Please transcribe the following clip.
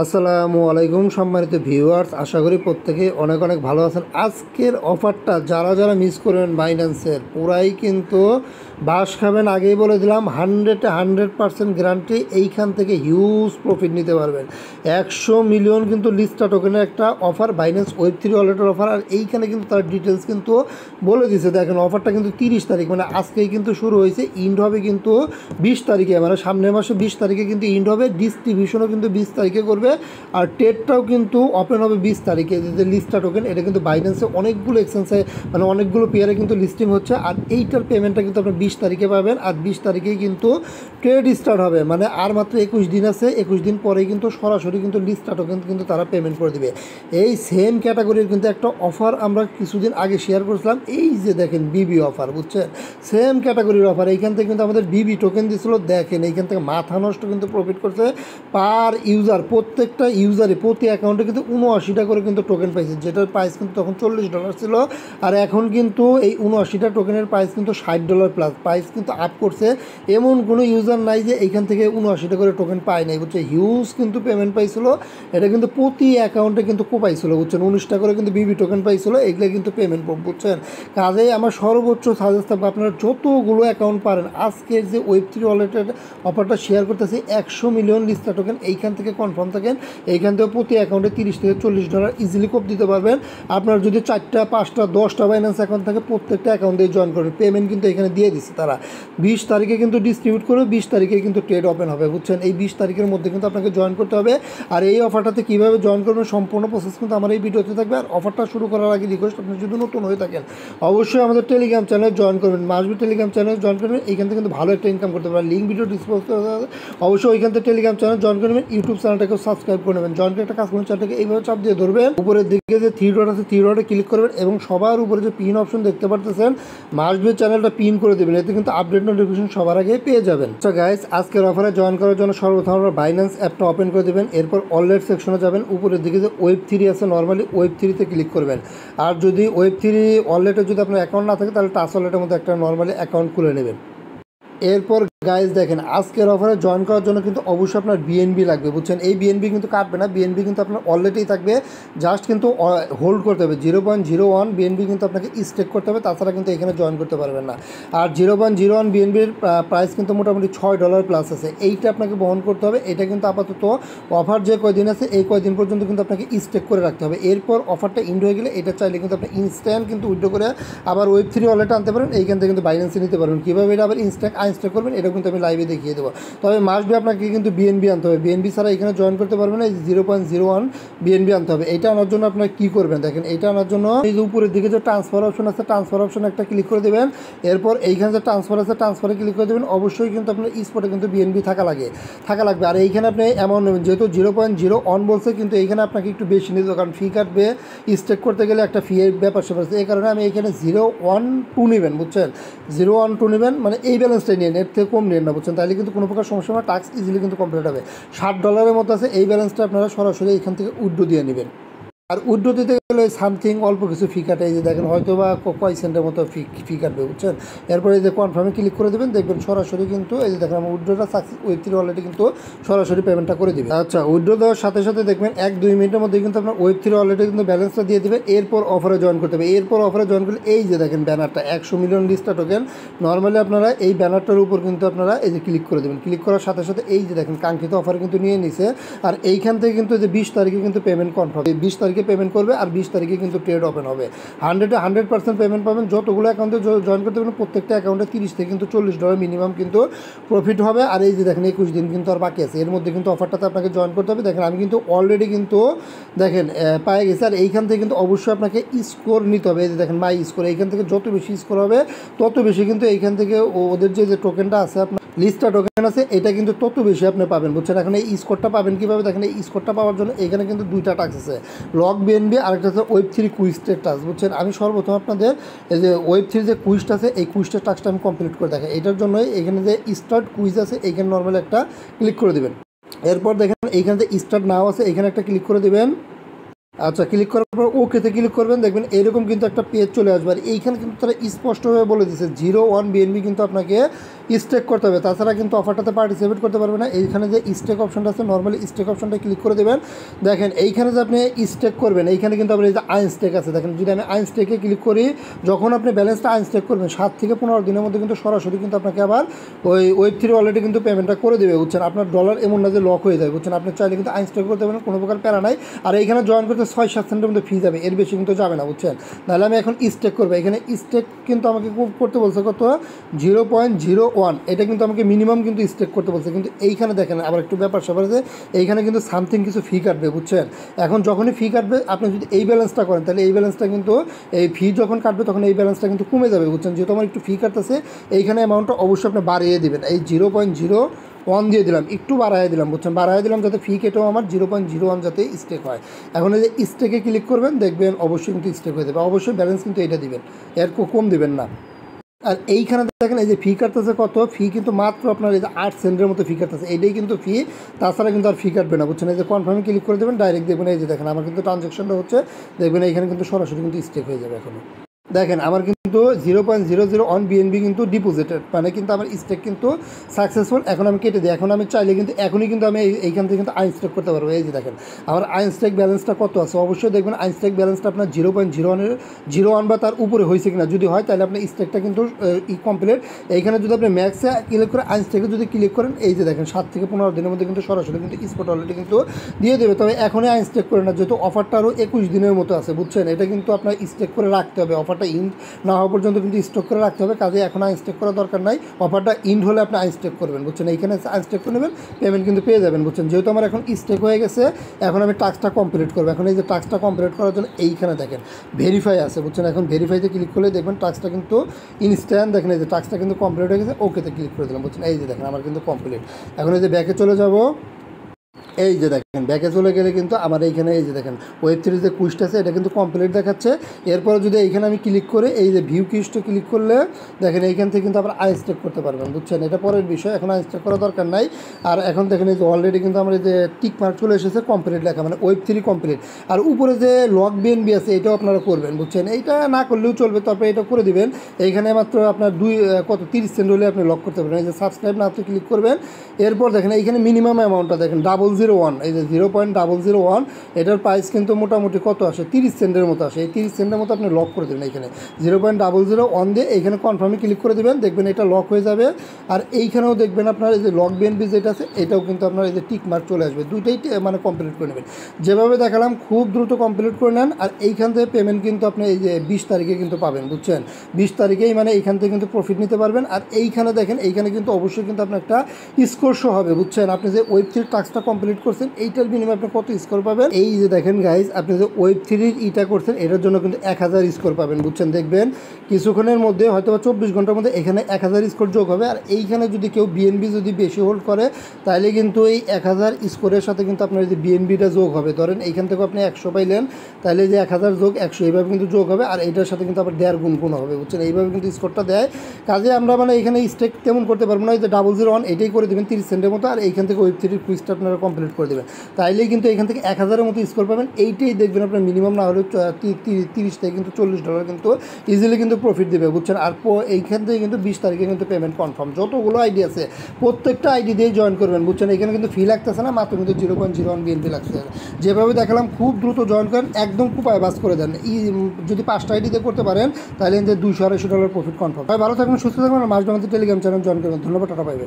আসসালামু আলাইকুম সম্মানিত ভিউয়ার্স, আশা করি প্রত্যেকে অনেক অনেক ভালো আছেন। আজকের অফারটা যারা যারা মিস করবেন বাইন্যান্সের পুরাই কিন্তু বাস খাবেন। আগেই বলে দিলাম 100% গ্যারান্টি। এইখান থেকে হিউজ প্রফিট নিতে পারবেন। 100 মিলিয়ন কিন্তু লিস্টা টোকেনের একটা অফার, বাইন্যান্স ওয়েব3 ওয়ালেটের অফার। আর এইখানে কিন্তু তার ডিটেলস কিন্তু বলে দিছে। দেখেন অফারটা কিন্তু 30 তারিখ মানে আজকেই কিন্তু শুরু হয়েছে, ইন্ড হবে কিন্তু 20 তারিখে, মানে সামনের মাসে 20 তারিখে কিন্তু ইন্ড হবে। ডিস্ট্রিবিউশনও কিন্তু 20 তারিখে করবে। আর টেটটাও কিন্তু ওপেন হবে 20 তারিখে। যে লিস্টা টোকেন এটা কিন্তু বাইন্যান্সে অনেকগুলো এক্সচেঞ্জে মানে অনেকগুলো পেয়ারে কিন্তু লিস্টিং হচ্ছে। আর এইটার পেমেন্টটা কিন্তু আপনি 20 তারিখে পাবেন। আর 20 তারিখেই কিন্তু ট্রেড স্টার্ট হবে, মানে আর মাত্র 21 দিন আছে। 21 দিন পরেই কিন্তু সরাসরি কিন্তু লিস্টা টোকেন কিন্তু তারা পেমেন্ট করে দিবে। এই সেম ক্যাটাগরির কিন্তু একটা অফার আমরা কিছুদিন আগে শেয়ার করেছিলাম। এই যে দেখেন বিবি অফার, বুঝছেন, সেম ক্যাটাগরির অফার। এইখান থেকে কিন্তু আমাদের বিবি টোকেন দিয়েছিল। দেখেন এইখান থেকে মাথা নষ্ট কিন্তু প্রফিট করছে পার ইউজার। প্রত্যেকটা ইউজারে প্রতি অ্যাকাউন্টে কিন্তু 79টা করে কিন্তু টোকেন পাইছে, যেটার প্রাইস কিন্তু তখন $40 ছিল। আর এখন কিন্তু এই 79টা টোকেনের প্রাইস কিন্তু $60 প্লাস। প্রাইস কিন্তু আপ করছে। এমন কোনো ইউজার নাই যে এইখান থেকে 79টা করে টোকেন পায় নাই, বুঝছে। হিউজ কিন্তু পেমেন্ট পাইছিল। এটা কিন্তু প্রতি অ্যাকাউন্টে কিন্তু পাইছিল, বুঝছেন। 19টা করে কিন্তু বিবি টোকেন পাইছিল। এগুলো কিন্তু পেমেন্ট, বুঝছেন। কাজেই আমার সর্বোচ্চ সাজেস্ট থাকবে আপনারা যতগুলো অ্যাকাউন্ট পারেন আজকের যে ওয়েব3 ওয়ালেটের অফারটা শেয়ার করতেছি, 100 মিলিয়ন লিস্টা টোকেন এইখান থেকে কনফার্ম থাকেন। এইখান থেকে প্রতি অ্যাকাউন্টে $30 থেকে $40 ইজিলি কোপ দিতে পারবেন। আপনার যদি 4টা 5টা 10টা বাইন্যান্স অ্যাকাউন্ট থাকে প্রত্যেকটা অ্যাকাউন্টে জয়েন করবেন। পেমেন্ট কিন্তু এখানে দিয়ে দিচ্ছে তারা। 20 তারিখে কিন্তু ডিস্ট্রিবিউট করবে, 20 তারিখে কিন্তু ট্রেড ওপেন হবে, বুঝছেন। এই 20 তারিখের মধ্যে কিন্তু আপনাকে জয়েন করতে হবে। আর এই অফারটাতে কীভাবে জয়েন করবেন সম্পূর্ণ প্রসেস কিন্তু আমার এই ভিডিওতে থাকবে। আর অফারটা শুরু করার আগে রিকোয়েস্ট, আপনি যদি নতুন হয়ে থাকেন অবশ্যই আমাদের টেলিগ্রাম চ্যানেলে জয়েন করবেন। মাসবি টেলিগ্রাম চ্যানেলে জয়েন করবেন। এইখান থেকে কিন্তু ভালো একটা ইনকাম করতে পারেন। লিঙ্ক ভিডিও ডিসপোজ অবশ্যই ওইখান থেকে টেলিগ্রাম চ্যানেল জয়েন করবেন। ইউটিউব চ্যানেলটাকে সাবস্ক্রাইব করে নেবেন। জয়েন করে একটা কাজ করুন, চ্যানেলটাকে এইভাবে চাপ দিয়ে ধরবেন। উপরের দিকে যে থ্রি ডট আছে থ্রি ডটে ক্লিক করবেন এবং সবার উপরে যে পিন অপশন দেখতে পারতেছেন মাসবি চ্যানেলটা পিন করে দেবেন। এতে কিন্তু আপডেট নোটিফিকেশন সবার আগে পেয়ে যাবেন। আচ্ছা গাইস, আজকের অফারে জয়েন করার জন্য সর্বপ্রথম আপনারা বাইন্যান্স অ্যাপটা ওপেন করে দেবেন। এরপর ওয়ালেট সেকশনে যাবেন। উপরের দিকে যে ওয়েব3 আছে নর্মালি ওয়েব3তে ক্লিক করবেন। আর যদি ওয়েব3 ওয়ালেটে যদি আপনার অ্যাকাউন্ট না থাকে তাহলে টাচ ওয়ালেটের মধ্যে একটা নর্মালি অ্যাকাউন্ট খুলে নেবেন। এরপর গাইজ দেখেন আজকের অফারে জয়েন করার জন্য কিন্তু অবশ্যই আপনার বিএনবি লাগবে, বুঝছেন। এই বিএনবি কিন্তু কাটবে না, বিএনবি কিন্তু আপনার অলরেডি থাকবে। জাস্ট কিন্তু হোল্ড করতে হবে। 0.01 বিএনবি কিন্তু আপনাকে স্টেক করতে হবে, তাছাড়া কিন্তু এখানে জয়েন করতে পারবেন না। আর 0.01 বিএনবির প্রাইস কিন্তু মোটামুটি $6 প্লাস আছে। এইটা আপনাকে বহন করতে হবে। এটা কিন্তু আপাতত অফার যে কয়দিন আছে এই কয়দিন পর্যন্ত কিন্তু আপনাকে স্টেক করে রাখতে হবে। এরপর অফারটা ইন্ড হয়ে গেলে এটা চাইলে কিন্তু আপনি ইনস্ট্যান্ট কিন্তু উইথড্র করে আবার ওয়েব3 ওয়ালেটে আনতে পারেন। এইখান থেকে কিন্তু বাইন্যান্সে নিতে পারবেন। কীভাবে এটা আবার ইনস্ট্যান্ট আনস্টেক করবেন এটা কিন্তু আমি লাইভে দেখিয়ে দেবো। তবে মাস্ট বি আপনাকে কিন্তু বিএনবি আনতে হবে। বিএনবি ছাড়া এখানে জয়েন করতে পারবেন না। এই 0.01 বিএনবি আনতে হবে। এটা আনার জন্য আপনার কী করবেন দেখেন, এটা আনার জন্য এই যে উপরের দিকে যে ট্রান্সফার অপশন আছে ট্রান্সফার অপশনে একটা ক্লিক করে দেবেন। এরপর এইখানে যে ট্রান্সফার আছে ট্রান্সফারে ক্লিক করে দেবেন। অবশ্যই কিন্তু আপনার স্পটে কিন্তু বিএনবি থাকা লাগবে। আর এইখানে আপনি অ্যামাউন্ট নেবেন, যেহেতু 0.01 বলছে কিন্তু এইখানে আপনাকে একটু বেশি নিতে হবে, কারণ ফি কাটবে। স্টেক করতে গেলে একটা ফি এর ব্যাপার স্যাপার আছে। এই কারণে আমি এখানে 0.12 নেবেন, বুঝছেন। 0.12 নেবেন, মানে এই ব্যালেন্সটাই নিন, এর থেকে কম নেন না, বুঝছেন। তাহলে কিন্তু কোনো প্রকার সমস্যা না, টাস্ক ইজিলি কিন্তু কমপ্লিট হবে। $60 মতো আছে। এই ব্যালেন্সটা আপনারা সরাসরি এখান থেকে উইথড্র দিয়ে নেবেন। আর উইথড্র দিতে গেলে সামথিং অল্প কিছু ফি কাটে। এই যে দেখেন হয়তো বা কয় সেন্টের মতো ফি কাটবে, বুঝছেন। এরপরে এই যে কনফার্মে ক্লিক করে দেবেন, দেখবেন সরাসরি কিন্তু এই যে দেখেন আমার উইথড্রটা সাকসেস, ওয়েব3 ওয়ালেটে কিন্তু সরাসরি পেমেন্টটা করে দেবে। আচ্ছা, উইথড্র দেওয়ার সাথে সাথে দেখবেন 1-2 মিনিটের মধ্যে কিন্তু আপনার ওয়েব3 ওয়ালেটে কিন্তু ব্যালেন্সটা দিয়ে দেবে। এরপর অফারে জয়েন করতে হবে। এরপর অফারে জয়েন করলে এই যে দেখেন ব্যানারটা 100 মিলিয়ন লিস্টা টোকেন। নর্মালি আপনারা এই ব্যানারটার উপর কিন্তু আপনারা এই যে ক্লিক করে দেবেন। ক্লিক করার সাথে সাথে এই যে দেখেন কাঙ্ক্ষিত অফার কিন্তু নিয়ে নিছে। আর এইখান থেকে কিন্তু যে 20 তারিখে কিন্তু পেমেন্ট কনফার্ম, এই 20 তারিখে পেমেন্ট করবে। আর 20 তারিখে কিন্তু ট্রেড ওপেন হবে। 100% পেমেন্ট পাবেন। যতগুলো অ্যাকাউন্টে জয়েন করতে পারবেন প্রত্যেকটা অ্যাকাউন্টে $30 থেকে কিন্তু $40 মিনিমাম কিন্তু প্রফিট হবে। আর এই যে দেখেন 21 দিন কিন্তু আর বাকি আছে। এর মধ্যে কিন্তু অফারটাতে আপনাকে জয়েন করতে হবে। দেখেন আমি কিন্তু অলরেডি কিন্তু দেখেন পেয়ে গেছি। আর এইখান থেকে কিন্তু অবশ্যই আপনাকে স্কোর নিতে হবে। এই যে দেখেন মাই স্কোর, এইখান থেকে যত বেশি স্কোর হবে তত বেশি কিন্তু এইখান থেকে ওদের যে টোকেনটা আছে আপনার লিস্টা টোকেন আছে এটা কিন্তু তত বেশি আপনি পাবেন, বুঝছেন। এখন এই স্কোরটা পাবেন কীভাবে দেখেন, এই স্কোরটা পাওয়ার জন্য এখানে কিন্তু 2টা টাস্ক আছে, লগ বিএনবি আর একটা হচ্ছে ওয়েব3 কুইজের টাস্ক, বুঝছেন। আমি সর্বপ্রথম আপনাদের এই যে ওয়েব3 যে কুইজটা আছে এই কুইজটার টাস্কটা আমি কমপ্লিট করে দেখাই। এটার জন্যই এখানে যে স্টার্ট কুইজ আছে এইখানে নর্মালি একটা ক্লিক করে দেবেন। এরপর দেখেন এইখানে যে স্টার্ট নাও আছে এখানে একটা ক্লিক করে দেবেন। আচ্ছা, ক্লিক করার পর ওকেতে ক্লিক করবেন। দেখবেন এরকম কিন্তু একটা পেজ চলে আসবে। আর এইখানে কিন্তু তারা স্পষ্টভাবে বলে দিচ্ছে 0.1 বিএনবি কিন্তু আপনাকে স্টেক করতে হবে, তাছাড়া কিন্তু অফারটাতে পার্টিসিপেট করতে পারবে না। এইখানে যে স্টেক অপশনটা আছে, নর্মালি স্টেক অপশনটা ক্লিক করে দেবেন। দেখেন এইখানে যে আপনি স্টেক করবেন, এইখানে কিন্তু আপনার এই যে আনস্টেক আছে, দেখেন যদি আমি আনস্টেকে ক্লিক করি, যখন আপনি ব্যালেন্সটা আনস্টেক করবেন 7 থেকে 15 দিনের মধ্যে কিন্তু সরাসরি কিন্তু আপনাকে আবার ওই Web3 অলরেডি কিন্তু পেমেন্টটা করে দেবে, বুঝছেন। আপনার ডলার এমন না যে লক হয়ে যায়, বুঝছেন। আপনি চাইলে কিন্তু আনস্টেক করতে পারেন, কোনো প্রকার প্যারা নাই। আর এইখানে জয়েন করতে 6-7 সেন্টের মধ্যে ফি যাবে, এর বেশি কিন্তু যাবে না, বুঝছেন। নাহলে আমি এখন স্টেক করবো। এখানে স্টেক কিন্তু আমাকে করতে বলছে কত, 0.01, এটা কিন্তু আমাকে মিনিমাম কিন্তু স্টেক করতে বলছে। কিন্তু এইখানে দেখেন আবার একটু ব্যাপার স্যাপার আছে, এইখানে কিন্তু সামথিং কিছু ফি কাটবে, বুঝছেন। এখন যখনই ফি কাটবে, আপনি যদি এই ব্যালেন্সটা করেন, তাহলে এই ব্যালেন্সটা কিন্তু এই ফি যখন কাটবে তখন এই ব্যালেন্সটা কিন্তু কমে যাবে, বুঝছেন। যেহেতু আমার একটু ফি কাটতেছে, এইখানে অ্যামাউন্টটা অবশ্যই আপনি বাড়িয়ে দেবেন। এই 0.01 দিয়ে দিলাম, একটু বাড়াই দিলাম, বুঝছেন। বাড়াই দিলাম যাতে ফি কেটেও আমার 0.01 যাতে স্টেক হয়। এখন এই যে স্টেকে ক্লিক করবেন, দেখবেন অবশ্যই কিন্তু স্টেক হয়ে যাবে। অবশ্যই ব্যালেন্স কিন্তু এটা দিবেন, এর কম দিবেন না। আর এইখানে দেখেন এই যে ফি কাটতেছে কত, ফি কিন্তু মাত্র আপনার এই যে 8 সেন্টের মতো ফি কাটতেছে, এইটাই কিন্তু ফি, তাছাড়া কিন্তু আর ফি কাটবে না, বুঝছেন। এই যে কনফার্মে ক্লিক করে দেবেন, ডাইরেক্ট দেখবেন এই যে দেখেন আমার কিন্তু ট্রানজ্যাকশনটা হচ্ছে, দেখবেন এইখানে কিন্তু সরাসরি কিন্তু স্টেক হয়ে যাবে। এখনও দেখেন আমার কিন্তু 0.001 BNB কিন্তু ডিপোজিটেড, মানে কিন্তু আমার স্টেক কিন্তু সাকসেসফুল। এখন আমি কেটে দিই। এখন আমি চাইলে কিন্তু এখনই কিন্তু আমি এইখান থেকে কিন্তু আনস্টেক করতে পারবো। এই যে দেখেন আমার আনস্টেক ব্যালেন্সটা কত আছে, অবশ্যই দেখবেন আনস্টেক ব্যালেন্সটা আপনার 0.01 বা তার উপরে হয়েছে কিনা। যদি হয় তাহলে আপনার স্টেকটা কিন্তু কমপ্লিট। এইখানে যদি আপনি ম্যাক্সে ক্লিক করে আনস্টেকে যদি ক্লিক করেন, এই যে দেখেন 7 থেকে 15 দিনের মধ্যে কিন্তু সরাসরি কিন্তু স্পট অলরেডি কিন্তু দিয়ে দেবে। তবে এখনই আনস্টেক করে না, যেহেতু অফারটা আরও 21 দিনের মতো আছে, বুঝছেন। এটা কিন্তু আপনার স্টেক করে রাখতে হবে, অফারটা ইন্ড না হওয়া পর্যন্ত কিন্তু স্টক করে রাখতে হবে। কাজে এখন আনস্টেক করার দরকার নাই, অফারটা ইন্ড হলে আপনি আনস্টেক করবেন, বুঝছেন। এইখানে আনস্টেক করে নেবেন, পেমেন্ট কিন্তু পেয়ে যাবেন, বুঝছেন। যেহেতু আমার এখন স্টেক হয়ে গেছে, এখন আমি টাস্কটা কমপ্লিট করবো। এখন এই যে টাস্কটা কমপ্লিট করার জন্য এইখানে দেখেন ভেরিফাই আছে, বুঝছেন। এখন ভেরিফাইতে ক্লিক করলে দেখবেন টাস্কটা কিন্তু ইনস্ট্যান্ট, দেখেন এই যে টাস্কটা কিন্তু কমপ্লিট হয়ে গেছে, ওকেতে ক্লিক করে দিলাম, বুঝছেন। এই যে দেখেন আমার কিন্তু কমপ্লিট। এখন এই যে ব্যাকে চলে যাব, এই যে দেখেন ব্যাকে চলে গেলে কিন্তু আমার এইখানে এই যে দেখেন Web3 যে কুইজটা আছে এটা কিন্তু কমপ্লিট দেখাচ্ছে। এরপর যদি এইখানে আমি ক্লিক করে এই যে ভিউ কুইজটা ক্লিক করলে দেখেন এইখান থেকে কিন্তু আবার আনস্টেক করতে পারবেন, বুঝছেন। এটা পরের বিষয়, এখন আনস্টেক করার দরকার নাই। আর এখন দেখেন এই যে অলরেডি কিন্তু আমার এই যে টিক মার্ক চলে এসেছে, কমপ্লিট লেখা, মানে Web3 কমপ্লিট। আর উপরে যে লক BNB আছে এটাও আপনারা করবেন, বুঝছেন। এইটা না করলেও চলবে, তারপরে এটা করে দিবেন। এইখানে মাত্র আপনার 30 সেন্ট হলে আপনি লক করতে পারবেন। এই যে সাবস্ক্রাইব না ক্লিক করবেন। এরপর দেখেন এইখানে মিনিমাম অ্যামাউন্টটা দেখেন 0.01, এই যে 0.001, এটার প্রাইস কিন্তু মোটামুটি কত আসে, 30 সেন্টের মতো আসে। এই 30 সেন্টের মতো আপনি লক করে দেবেন। এখানে 0.001 দিয়ে এইখানে কনফার্মে ক্লিক করে দেবেন, দেখবেন এটা লক হয়ে যাবে। আর এইখানেও দেখবেন আপনার এই যে লক BNB যেটা আছে এটাও কিন্তু আপনার এই যে টিক মার্ক চলে আসবে, দুইটাই মানে কমপ্লিট করে নেবেন। যেভাবে দেখালাম খুব দ্রুত কমপ্লিট করে নেন। আর এইখান থেকে পেমেন্ট কিন্তু আপনি এই যে 20 তারিখে কিন্তু পাবেন, বুঝছেন। 20 তারিখেই মানে এইখান থেকে কিন্তু প্রফিট নিতে পারবেন। আর এইখানে দেখেন এইখানে কিন্তু অবশ্যই কিন্তু আপনার একটা স্কোর শো হবে, বুঝছেন। আপনি যে Web3 টাস্কটা কমপ্লিট করছেন এইটার বিনিময়ে আপনি কত স্কোর পাবেন, এই যে দেখেন গাইজ আপনি যে Web3 ইটা করছেন এটার জন্য কিন্তু 1000 স্কোর পাবেন, বুঝছেন। দেখবেন কিছুক্ষণের মধ্যে হয়তো বা 24 ঘন্টার মধ্যে এখানে 1000 স্কোর যোগ হবে। আর এইখানে যদি কেউ BNB যদি বেশি হোল্ড করে তাহলে কিন্তু এই 1000 স্কোরের সাথে কিন্তু আপনার যে BNBটা যোগ হবে। ধরেন এইখান থেকে আপনি 100 পাইলেন, তাহলে যে 1000 যোগ 100 এইভাবে কিন্তু যোগ হবে। আর এইটার সাথে কিন্তু আবার 1.5 গুণ হবে, বুঝছেন। এইভাবে কিন্তু স্কোরটা দেয়। কাজে আমরা মানে এখানে স্টেক তেমন করতে পারবো না, এই যে 0.01 এটাই করে দেবেন 30 সেন্টের মতো। আর এইখান থেকে Web3 কুইজটা আপনারা কমপ্লিট করে দেবেন, তাইলেই কিন্তু এখান থেকে 1000-এর মতো স্কোর পাবেন। এইটাই দেখবেন আপনার মিনিমাম না হলেও 30 থেকে কিন্তু $40 কিন্তু ইজিলি কিন্তু প্রফিট দেবে, বুঝছেন। আর এইখান থেকে কিন্তু 20 তারিখে কিন্তু পেমেন্ট কনফার্ম। যতগুলো আইডি আছে প্রত্যেকটা আইডি দিয়ে জয়েন করবেন, বুঝছেন। এখানে কিন্তু ফি লাগতেছে না, মাত্র কিন্তু 0.01 BNB লাগছে। যেভাবে দেখালাম খুব দ্রুত জয়েন করেন, একদম কুপায় বাস করে দেন। যদি 5টা আইডি দিয়ে করতে পারেন তাহলে $200-250 প্রফিট কনফার্ম। ভালো থাকবেন, সুস্থ থাকবেন। আর মাস বাংলাদেশ টেলিগ্রাম চ্যানেল জয়েন করবেন। ধন্যবাদ, টাটা, পাইবে।